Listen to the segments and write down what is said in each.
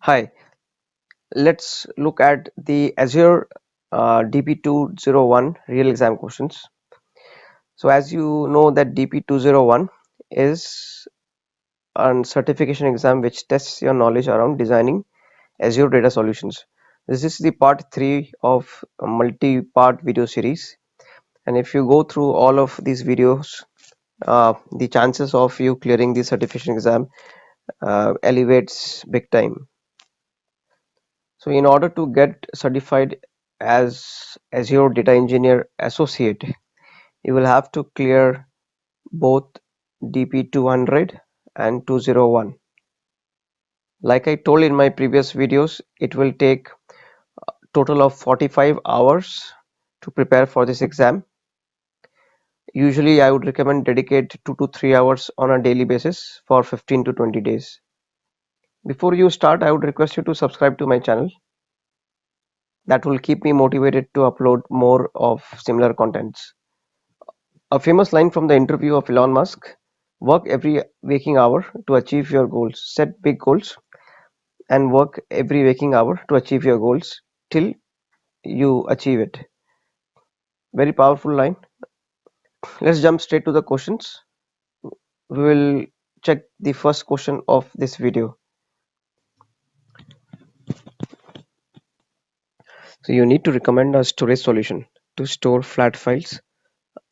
Hi, let's look at the Azure DP201 real exam questions. So as you know that DP201 is a certification exam which tests your knowledge around designing Azure data solutions. This is the part 3 of a multi-part video series, and if you go through all of these videos, the chances of you clearing the certification exam elevates big time. So in order to get certified as Azure Data Engineer Associate, you will have to clear both DP200 and 201. Like I told in my previous videos, it will take total of 45 hours to prepare for this exam. Usually I would recommend dedicate 2 to 3 hours on a daily basis for 15 to 20 days. Before you start, I would request you to subscribe to my channel. That will keep me motivated to upload more of similar contents. A famous line from the interview of Elon Musk: work every waking hour to achieve your goals. Set big goals and work every waking hour to achieve your goals till you achieve it. Very powerful line. Let's jump straight to the questions. We will check the first question of this video. So you need to recommend a storage solution to store flat files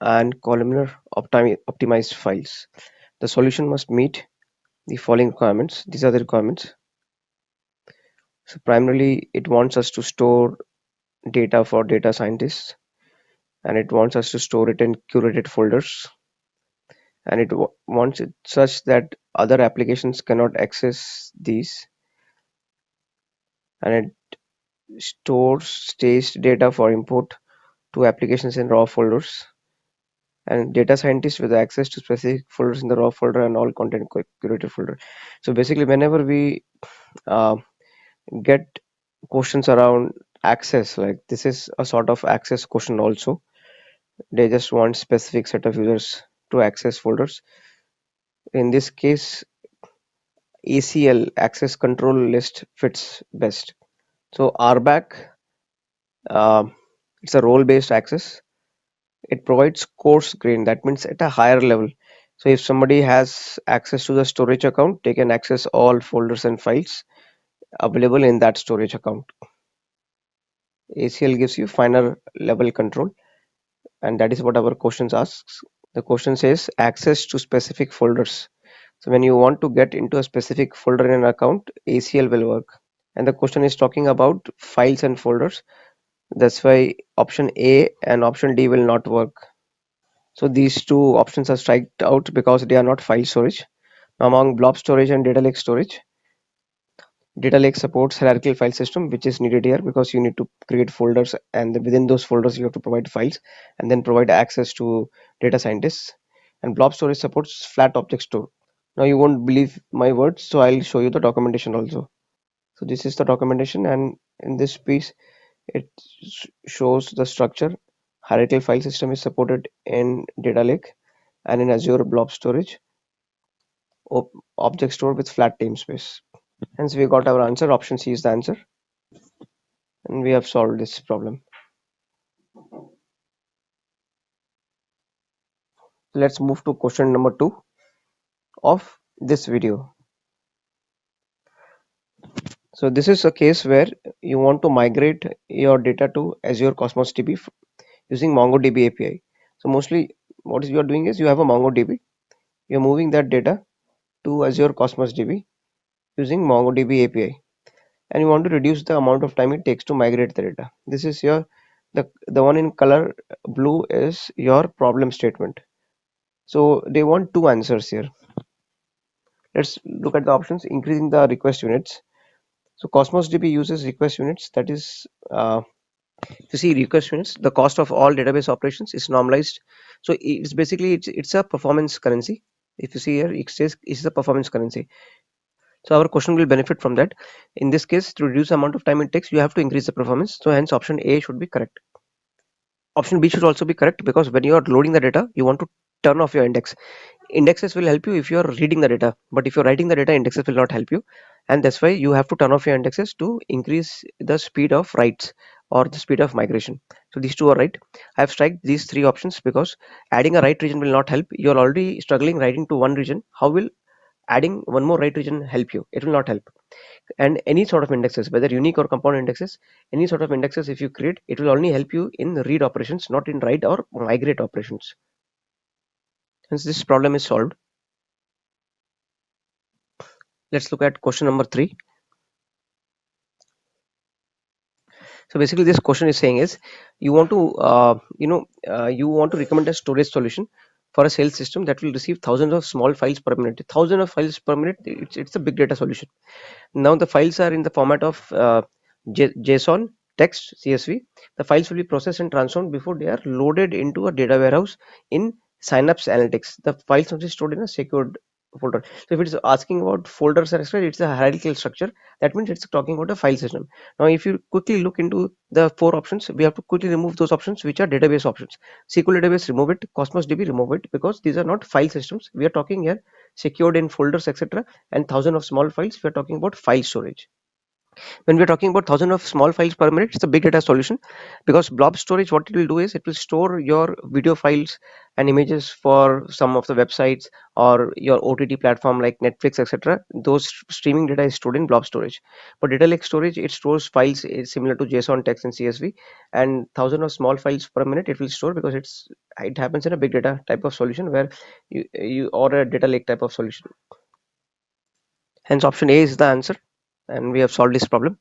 and columnar optimized files. The solution must meet the following requirements. These are the requirements. So primarily it wants us to store data for data scientists, and it wants us to store it in curated folders, and it wants it such that other applications cannot access these, and it stores staged data for import to applications in raw folders, and data scientists with access to specific folders in the raw folder and all content curated folder. So basically whenever we uh, get questions around access, like this is a sort of access question also. They just want specific set of users to access folders. In this case, ACL, access control list, fits best. So RBAC, um, it's a role based access. It provides coarse grain, that means at a higher level. So if somebody has access to the storage account, they can access all folders and files available in that storage account. ACL gives you finer level control, and that is what our questions asks. The question says access to specific folders. So when you want to get into a specific folder in an account, ACL will work. And the question is talking about files and folders. That's why option A and option D will not work. So these two options are striked out because they are not file storage. Among blob storage and data lake storage, data lake supports hierarchical file system, which is needed here because you need to create folders, and within those folders you have to provide files and then provide access to data scientists. And blob storage supports flat object store. Now you won't believe my words, so I'll show you the documentation also. So this is the documentation, and in this piece it shows the structure. Hierarchical file system is supported in data lake and in Azure blob storage. Object store with flat namespace. Hence we got our answer. Option C is the answer, and we have solved this problem. Let's move to question number 2 of this video. So this is a case where you want to migrate your data to Azure Cosmos DB using MongoDB API. So mostly what you are doing is you have a MongoDB, you're moving that data to Azure Cosmos DB using MongoDB API, and you want to reduce the amount of time it takes to migrate the data. This is your the one in color blue is your problem statement. So they want two answers here. Let's look at the options. Increasing the request units. So Cosmos DB uses request units. That is, to see request units, the cost of all database operations is normalized. So it's basically it's a performance currency. If you see here, it says it's a performance currency. So our question will benefit from that. In this case, to reduce the amount of time it takes, you have to increase the performance. So hence option A should be correct. Option B should also be correct because when you are loading the data, you want to turn off your index. Indexes will help you if you are reading the data, but if you're writing the data, indexes will not help you. and that's why you have to turn off your indexes to increase the speed of writes or the speed of migration. So these two are right. I have striked these three options because adding a write region will not help. You're already struggling writing to one region. How will adding one more write region help you? It will not help. And any sort of indexes, whether unique or compound indexes, any sort of indexes if you create, it will only help you in read operations, not in write or migrate operations. Hence this problem is solved. Let's look at question number 3. So basically this question is saying is you want to you want to recommend a storage solution for a sales system that will receive thousands of small files per minute. Thousands of files per minute, it's a big data solution. Now the files are in the format of JSON, text, CSV. The files will be processed and transformed before they are loaded into a data warehouse in Synapse Analytics. The files must be stored in a secured folder. So if it is asking about folders or etc., it's a hierarchical structure. That means it's talking about a file system. Now if you quickly look into the 4 options, we have to quickly remove those options which are database options. SQL database, remove it. Cosmos DB, remove it, because these are not file systems. We are talking here secured in folders, etc., and thousand of small files. We are talking about file storage. When we're talking about thousand of small files per minute, it's a big data solution, because blob storage, what it will do is it will store your video files and images for some of the websites or your OTT platform like Netflix, etc. Those streaming data is stored in blob storage. But data lake storage, it stores files similar to JSON, text, and CSV, and thousand of small files per minute it will store, because it happens in a big data type of solution where you or a data lake type of solution. Hence option A is the answer, and we have solved this problem.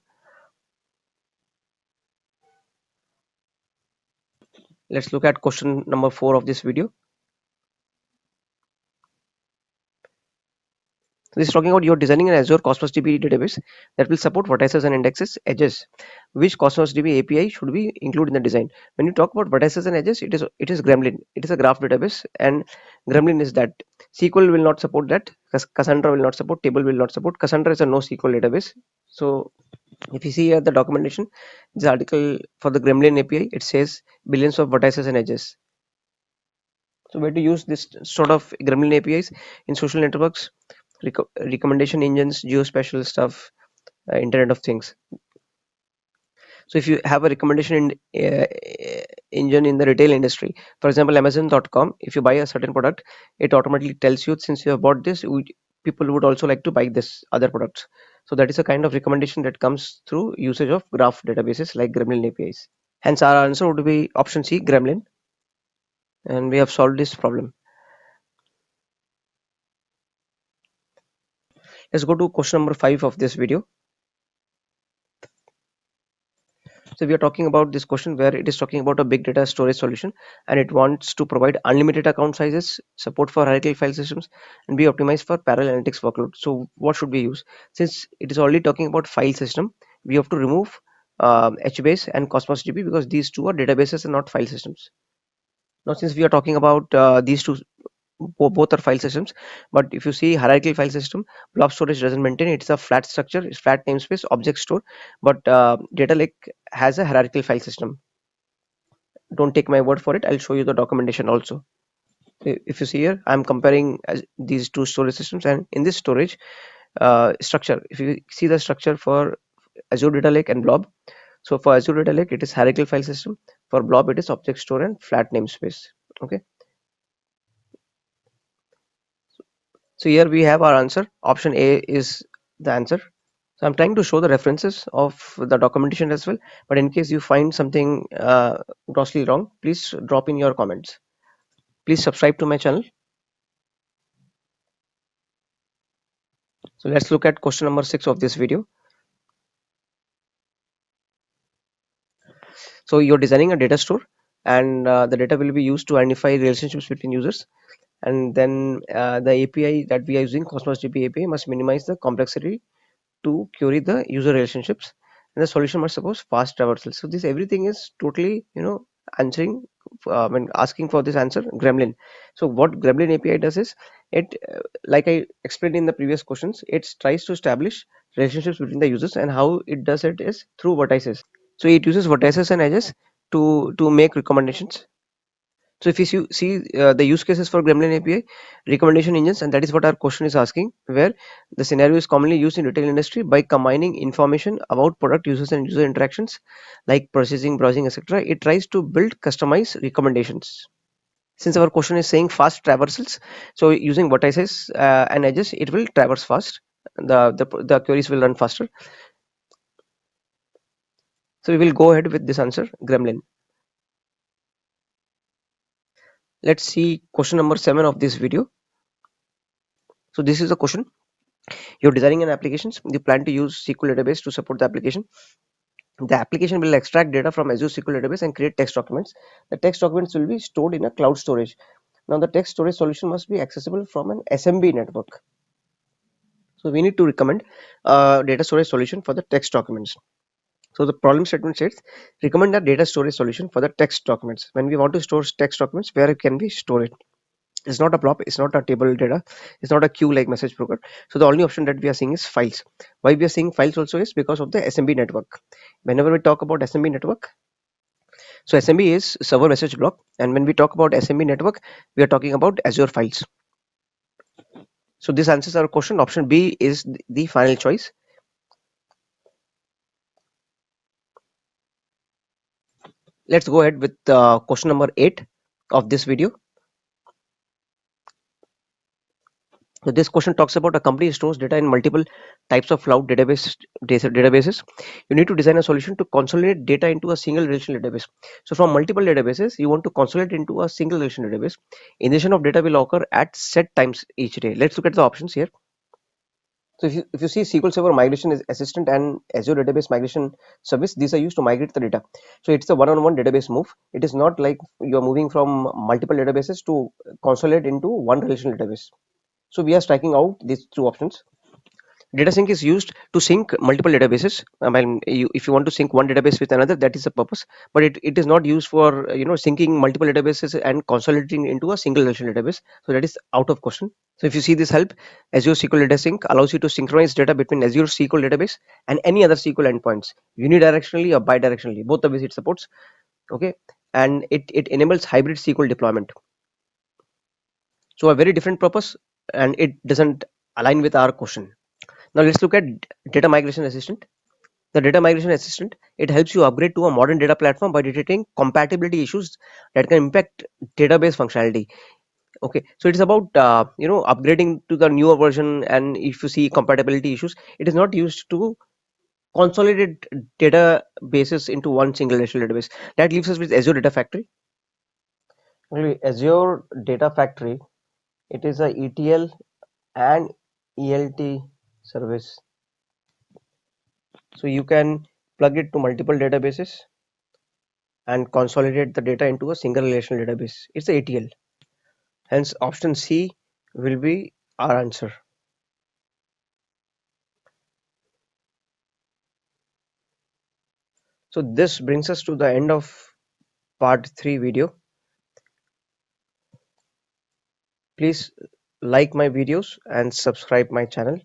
Let's look at question number 4 of this video. This is talking about you're designing an Azure Cosmos DB database that will support vertices and indexes, edges. Which Cosmos DB API should be included in the design? When you talk about vertices and edges, it is Gremlin. It is a graph database, and Gremlin is that. SQL will not support that. Cassandra will not support. Table will not support. Cassandra is a NoSQL database. So if you see here the documentation, this article for the Gremlin API, it says billions of vertices and edges. So where to use this sort of Gremlin APIs? In social networks, recommendation engines, geospatial stuff, Internet of Things. So if you have a recommendation engine in the retail industry, for example, Amazon.com, if you buy a certain product, it automatically tells you, since you have bought this, people would also like to buy this other products. So that is a kind of recommendation that comes through usage of graph databases like Gremlin APIs. Hence our answer would be option C, Gremlin, and we have solved this problem. Let's go to question number 5 of this video. So we are talking about this question where it is talking about a big data storage solution, and it wants to provide unlimited account sizes, support for hierarchical file systems, and be optimized for parallel analytics workload. So what should we use? Since it is already talking about file system, we have to remove HBase and Cosmos DB, because these two are databases and not file systems. Now since we are talking about these two, both are file systems, but if you see hierarchical file system, blob storage doesn't maintain. It's a flat structure, it's flat namespace, object store. But data lake has a hierarchical file system. Don't take my word for it, I'll show you the documentation also. If you see here, I'm comparing these two storage systems, and in this storage structure, if you see the structure for Azure Data Lake and Blob, so for Azure Data Lake it is hierarchical file system, for Blob it is object store and flat namespace. Okay, so here we have our answer. Option A is the answer. So I'm trying to show the references of the documentation as well, but in case you find something grossly wrong, please drop in your comments. Please subscribe to my channel. So let's look at question number 6 of this video. So you're designing a data store, and the data will be used to identify relationships between users, and then the API that we are using, Cosmos DB API, must minimize the complexity to query the user relationships, and the solution must suppose fast traversal. So this everything is totally answering when asking for this answer, Gremlin. So what Gremlin API does is it like I explained in the previous questions, it tries to establish relationships between the users, and how it does it is through vertices. So it uses vertices and edges to make recommendations. So if you see the use cases for Gremlin API, recommendation engines, and that is what our question is asking, where the scenario is commonly used in retail industry by combining information about product users and user interactions like purchasing, browsing, etc. It tries to build customized recommendations. Since our question is saying fast traversals, so using vertices and edges, it will traverse fast. The queries will run faster. So we will go ahead with this answer, Gremlin. Let's see question number 7 of this video. So this is the question. You're designing an application. You plan to use SQL database to support the application. The application will extract data from Azure SQL database and create text documents. The text documents will be stored in a cloud storage. Now the text storage solution must be accessible from an SMB network. So we need to recommend a data storage solution for the text documents. So the problem statement says recommend a data storage solution for the text documents. When we want to store text documents, where can we store it? It's not a blob, it's not a table data, it's not a queue like message broker. So the only option that we are seeing is files. Why we are seeing files also is because of the SMB network. Whenever we talk about SMB network, so SMB is server message block, and when we talk about SMB network, we are talking about Azure files. So this answers our question. Option B is the final choice. Let's go ahead with question number 8 of this video. So this question talks about a company stores data in multiple types of cloud databases. You need to design a solution to consolidate data into a single relational database. So from multiple databases, you want to consolidate into a single relational database. Ingestion of data will occur at set times each day. Let's look at the options here. So if you see SQL Server Migration Assistant and Azure Database Migration Service, these are used to migrate the data. So it's a one-on-one database move. It is not like you are moving from multiple databases to consolidate into one relational database. So we are striking out these two options. Data sync is used to sync multiple databases. I mean, if you want to sync one database with another, that is the purpose. But it is not used for syncing multiple databases and consolidating into a single relational database. So that is out of question. So if you see this help, Azure SQL Data Sync allows you to synchronize data between Azure SQL database and any other SQL endpoints, unidirectionally or bidirectionally. Both the ways it supports. Okay, and it enables hybrid SQL deployment. So a very different purpose, and it doesn't align with our question. Now let's look at Data Migration Assistant. The Data Migration Assistant, it helps you upgrade to a modern data platform by detecting compatibility issues that can impact database functionality. Okay, so it's about upgrading to the newer version, and if you see compatibility issues, it is not used to consolidate databases into one single relational database. That leaves us with Azure Data Factory. Actually, Azure Data Factory, it is a ETL and ELT service. So you can plug it to multiple databases and consolidate the data into a single relational database. It's a ETL. Hence, option C will be our answer. So this brings us to the end of part 3 video. Please like my videos and subscribe my channel.